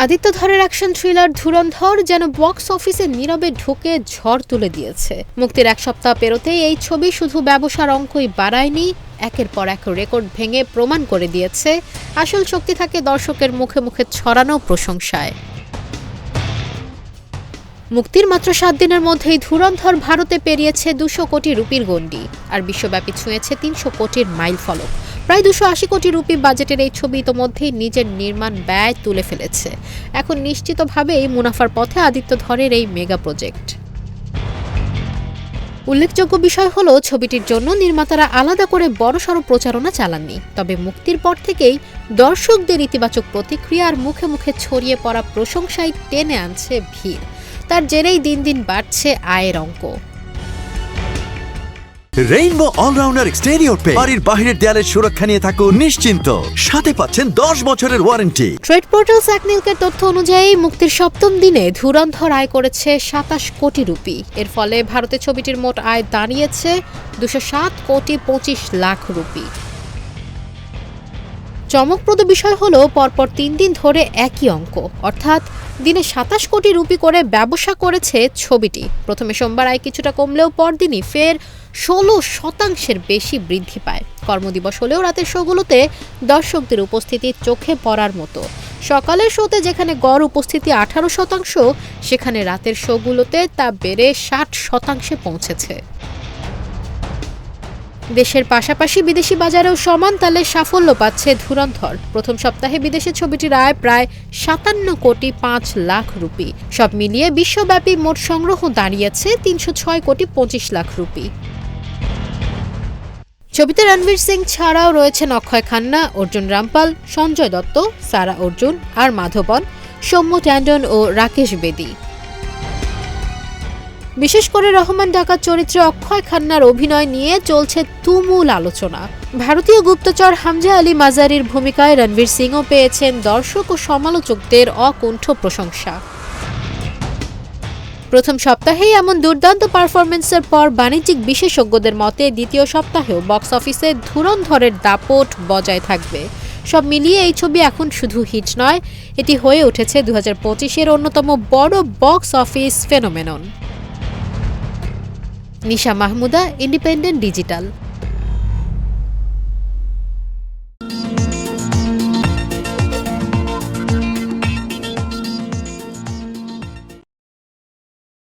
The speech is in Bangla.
আদিত্য ধরের অ্যাকশন থ্রিলার ধুরন্ধর যেন বক্স অফিসে নীরবে ঢুকে ঝড় তুলে দিয়েছে। মুক্তির এক সপ্তাহ পেরোতেই এই ছবি শুধু ব্যবসার অঙ্কই বাড়ায়নি, একের পর এক রেকর্ড ভেঙে প্রমাণ করে দিয়েছে আসল শক্তি থাকে দর্শকের মুখে মুখে ছড়ানো প্রশংসায়। মুক্তির মাত্র 7 দিনের মধ্যেই ধুরন্ধর ভারতে পেরিয়েছে 200 কোটি রুপির গণ্ডি, আর বিশ্বব্যাপী ছুঁয়েছে 300 কোটির মাইল ফলক। প্রায় 280 কোটি রুপি বাজেটের এই ছবি ইতোমধ্যেই নিজের নির্মাণ ব্যয় তুলে ফেলেছে। এখন নিশ্চিতভাবেই মুনাফার পথে আদিত্য ধরের এই মেগা প্রজেক্ট। উল্লেখযোগ্য বিষয় হলো, ছবিটির জন্য নির্মাতারা আলাদা করে বড়সড় প্রচারণা চালাননি, তবে মুক্তির পর থেকেই দর্শকদের ইতিবাচক প্রতিক্রিয়া আর মুখে মুখে ছড়িয়ে পড়া প্রশংসায় টেনে আনছে ভিড়। তার জেরেই দিন দিন বাড়ছে আয়ের অঙ্ক। রেইনবো অলরাউন্ডার এক্সটেরিয়র পেইন্ট বাড়ির বাহিরের দেয়ালের সুরক্ষা নিয়ে থাকুন নিশ্চিন্ত, সাথে পাচ্ছেন 10 বছরের ওয়ারেন্টি। ট্রেড পোর্টাল স্যাকনিলকের তথ্য অনুযায়ী মুক্তির 7ম দিনে ধুরন্ধর আয় করেছে 27 কোটি রুপি। এর ফলে ভারতে ছবিটির মোট আয় দাঁড়িয়েছে 207 কোটি 25 লাখ রুপি। চমকপ্রদ বিষয় হলো, পরপর 3 দিন ধরে একই অঙ্ক, অর্থাৎ দিনে 27 কোটি রুপি করে ব্যবসা করেছে ছবিটি। প্রথমে সোমবার আয় কিছুটা কমলেও পরদিনই ফের 16% বেশি বৃদ্ধি পায়। কর্মদিবস হলেও রাতের শোগুলোতে দর্শকদের উপস্থিতি চোখে পড়ার মতো। সকালের শোতে যেখানে গড় উপস্থিতি 18%, সেখানে রাতের শোগুলোতে তা বেড়ে 60% পৌঁছেছে। দেশের পাশাপাশি বিদেশি বাজারেও সমান তালে সাফল্য পাচ্ছে ধুরন্ধর। প্রথম সপ্তাহে বিদেশে ছবিটির আয় প্রায় 57 কোটি 5 লাখ রুপি। সব মিলিয়ে বিশ্বব্যাপী মোট সংগ্রহ দাঁড়িয়েছে 306 কোটি 25 লাখ রুপি। ছবিতে রণবীর সিং ছাড়াও রয়েছেন অক্ষয় খান্না, অর্জুন রামপাল, সঞ্জয় দত্ত, সারা অর্জুন আর মাধবন, সৌম্য ট্যান্ডন ও রাকেশ বেদি। বিশেষ করে রহমান ডাকাত চরিত্রে অক্ষয় খান্নার অভিনয় নিয়ে চলছে তুমুল আলোচনা। ভারতীয় গুপ্তচর হামজা আলী মাজারির ভূমিকায় রণবীর সিংও পেয়েছেন দর্শক ও সমালোচকদের অকুণ্ঠ প্রশংসা। প্রথম সপ্তাহেই এমন দুর্দান্ত পারফরমেন্সের পর বাণিজ্যিক বিশেষজ্ঞদের মতে দ্বিতীয় সপ্তাহেও বক্স অফিসে ধুরন্ধরের দাপট বজায় থাকবে। সব মিলিয়ে এই ছবি এখন শুধু হিট নয়, এটি হয়ে উঠেছে 2025-এর অন্যতম বড় বক্স অফিস ফেনোমেনন। নিশা মাহমুদা, ইন্ডিপেন্ডেন্ট ডিজিটাল।